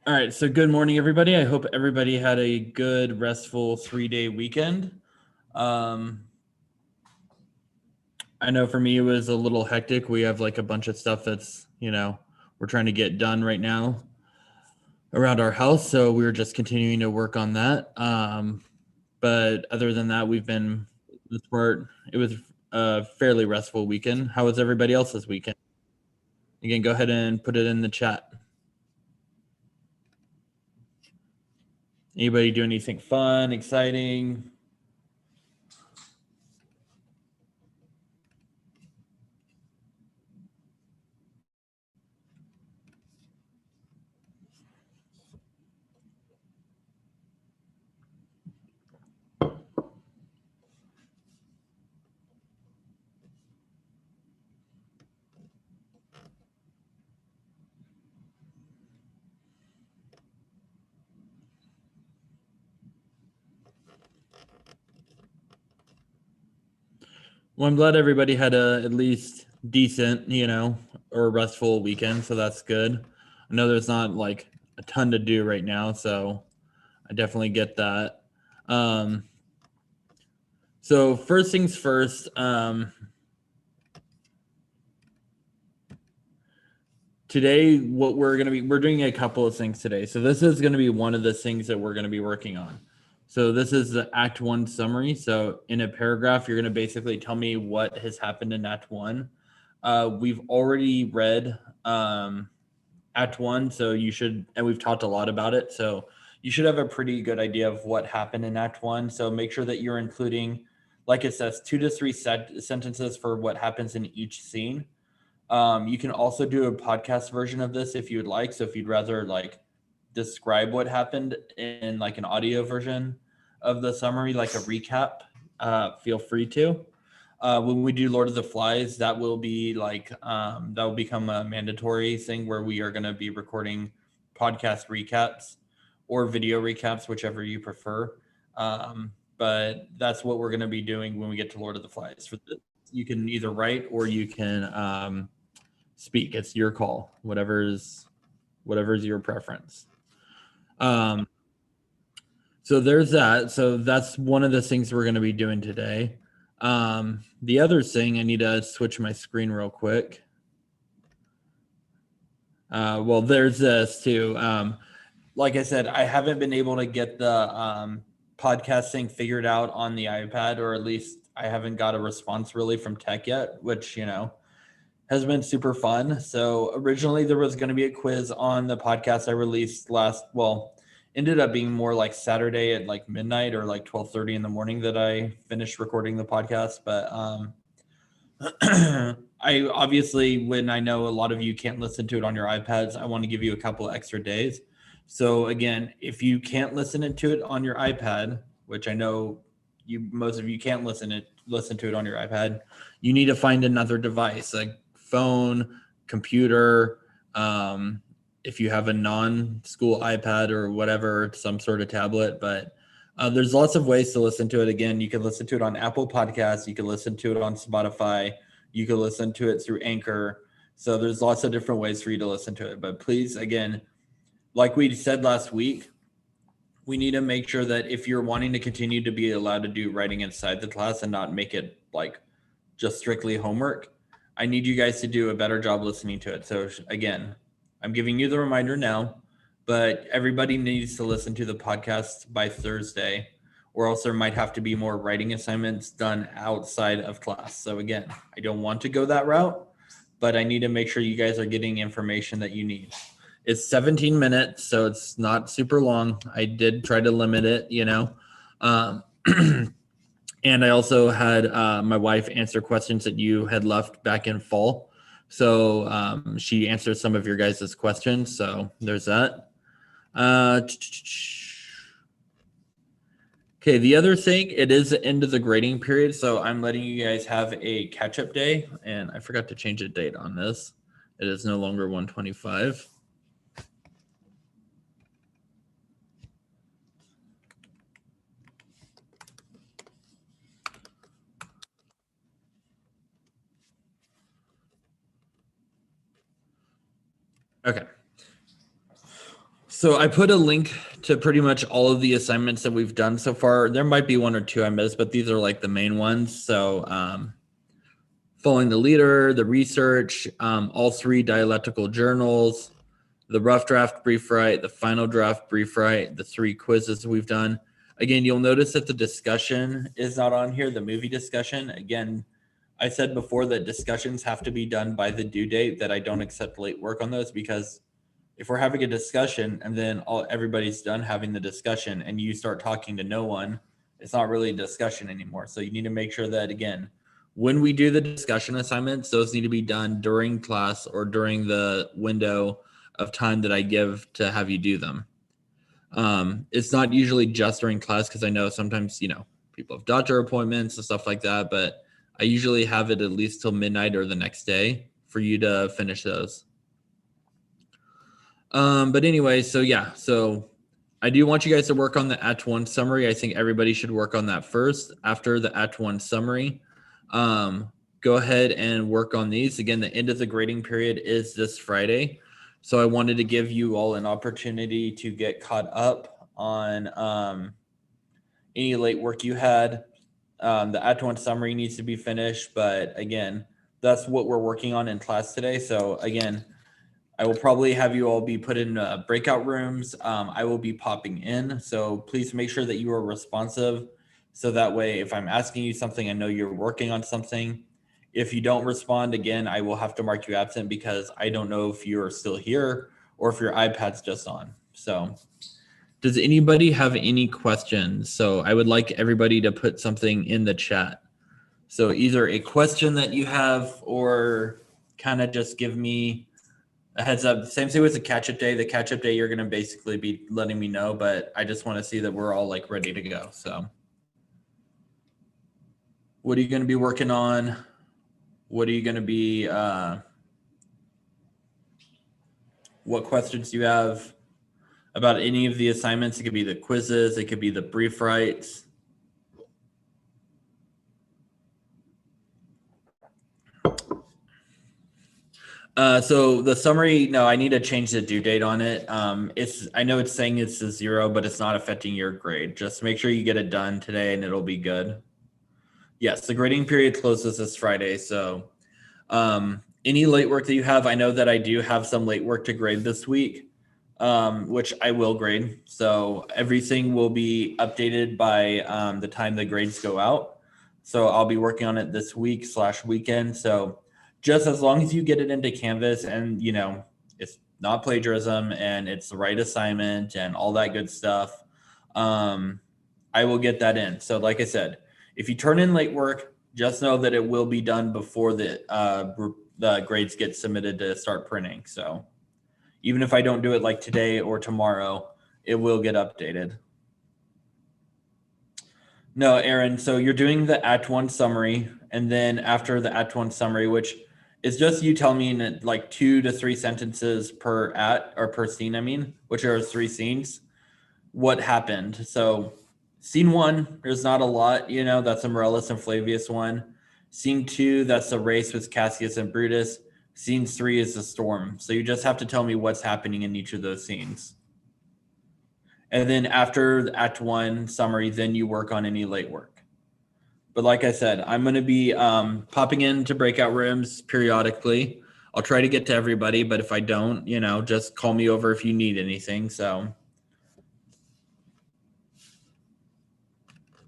All right, so good morning, everybody. I hope everybody had a good, restful 3-day weekend. Um, I know for me it was a little hectic. We have like a bunch of stuff that's, we're trying to get done right now around our house. So we were just continuing to work on that. But other than that, it was a fairly restful weekend. How was everybody else's weekend? Again, go ahead and put it in the chat. Anybody do anything fun, exciting? Well, I'm glad everybody had a at least decent, or restful weekend, so that's good. I know there's not like a ton to do right now, so I definitely get that. Um, so first things first, today we're doing a couple of things today. So this is gonna be one of the things that we're gonna be working on. So this is the Act One summary. So in a paragraph, you're gonna basically tell me what has happened in Act One. We've already read Act One, so and we've talked a lot about it. So you should have a pretty good idea of what happened in Act One. So make sure that you're including, like it says, 2 to 3 sentences for what happens in each scene. You can also do a podcast version of this if you would like. So if you'd rather like describe what happened in like an audio version of the summary, like a recap, feel free to. When we do Lord of the Flies, that will that will become a mandatory thing where we are going to be recording podcast recaps or video recaps, whichever you prefer. But that's what we're going to be doing when we get to Lord of the Flies. For this, you can either write or you can speak. It's your call. Whatever's your preference. Um, so there's that. So that's one of the things we're going to be doing today. The other thing, I need to switch my screen real quick. Well, there's this too. Like I said, I haven't been able to get the podcasting figured out on the iPad, or at least I haven't got a response really from tech yet, which, has been super fun. So originally there was going to be a quiz on the podcast I released ended up being more like Saturday at like midnight or like 12:30 in the morning that I finished recording the podcast. But I obviously, when I know a lot of you can't listen to it on your iPads, I want to give you a couple extra days. So again, if you can't listen to it on your iPad, which I know most of you can't listen to it on your iPad, you need to find another device like phone, computer. If you have a non-school iPad or whatever, some sort of tablet, but there's lots of ways to listen to it. Again, you can listen to it on Apple Podcasts. You can listen to it on Spotify. You can listen to it through Anchor. So there's lots of different ways for you to listen to it. But please, again, like we said last week, we need to make sure that if you're wanting to continue to be allowed to do writing inside the class and not make it like just strictly homework, I need you guys to do a better job listening to it. So again, I'm giving you the reminder now, but everybody needs to listen to the podcast by Thursday, or else there might have to be more writing assignments done outside of class. So again, I don't want to go that route, but I need to make sure you guys are getting information that you need. It's 17 minutes, so it's not super long. I did try to limit it. Um, and I also had my wife answer questions that you had left back in fall. So she answered some of your guys' questions. So there's that. Okay, the other thing, it is the end of the grading period. So I'm letting you guys have a catch-up day. And I forgot to change the date on this. It is no longer 125. Okay. So I put a link to pretty much all of the assignments that we've done so far. There might be one or two I missed, but these are like the main ones. So following the leader, the research, all three dialectical journals, the rough draft brief write, the final draft brief write, the three quizzes we've done. Again, you'll notice that the discussion is not on here, the movie discussion. Again, I said before that discussions have to be done by the due date, that I don't accept late work on those, because if we're having a discussion and then everybody's done having the discussion and you start talking to no one, it's not really a discussion anymore. So you need to make sure that, again, when we do the discussion assignments, those need to be done during class or during the window of time that I give to have you do them. It's not usually just during class, because I know sometimes, people have doctor appointments and stuff like that, but I usually have it at least till midnight or the next day for you to finish those. But anyway, so I do want you guys to work on the Act 1 summary. I think everybody should work on that first. After the Act 1 summary, go ahead and work on these. Again, the end of the grading period is this Friday. So I wanted to give you all an opportunity to get caught up on any late work you had. The Act 1 summary needs to be finished, but again, that's what we're working on in class today. So again, I will probably have you all be put in breakout rooms. I will be popping in, so please make sure that you are responsive. So that way, if I'm asking you something, I know you're working on something. If you don't respond, again, I will have to mark you absent, because I don't know if you're still here or if your iPad's just on. So does anybody have any questions? So I would like everybody to put something in the chat. So either a question that you have, or kind of just give me a heads up. Same thing with the catch-up day. The catch-up day, you're going to basically be letting me know, but I just want to see that we're all like ready to go. So what are you going to be working on? What are you going to be, what questions do you have about any of the assignments? It could be the quizzes. It could be the brief writes. So the summary, no, I need to change the due date on it. I know it's saying it's a 0, but it's not affecting your grade. Just make sure you get it done today and it'll be good. Yes, the grading period closes this Friday. So any late work that you have, I know that I do have some late work to grade this week, which I will grade. So everything will be updated by the time the grades go out. So I'll be working on it this week/weekend. So just as long as you get it into Canvas and, it's not plagiarism and it's the right assignment and all that good stuff, I will get that in. So like I said, if you turn in late work, just know that it will be done before the grades get submitted to start printing. So even if I don't do it like today or tomorrow, it will get updated. No, Aaron, so you're doing the Act 1 summary, and then after the Act 1 summary, which is just you tell me in like 2 to 3 sentences per act, or per scene, which are 3 scenes, what happened. So scene 1, there's not a lot, that's Amaryllis and Flavius one. Scene 2, that's the race with Cassius and Brutus. Scene 3 is the storm. So you just have to tell me what's happening in each of those scenes. And then after the Act 1 summary, then you work on any late work. But like I said, I'm going to be popping into breakout rooms periodically. I'll try to get to everybody, but if I don't, just call me over if you need anything. So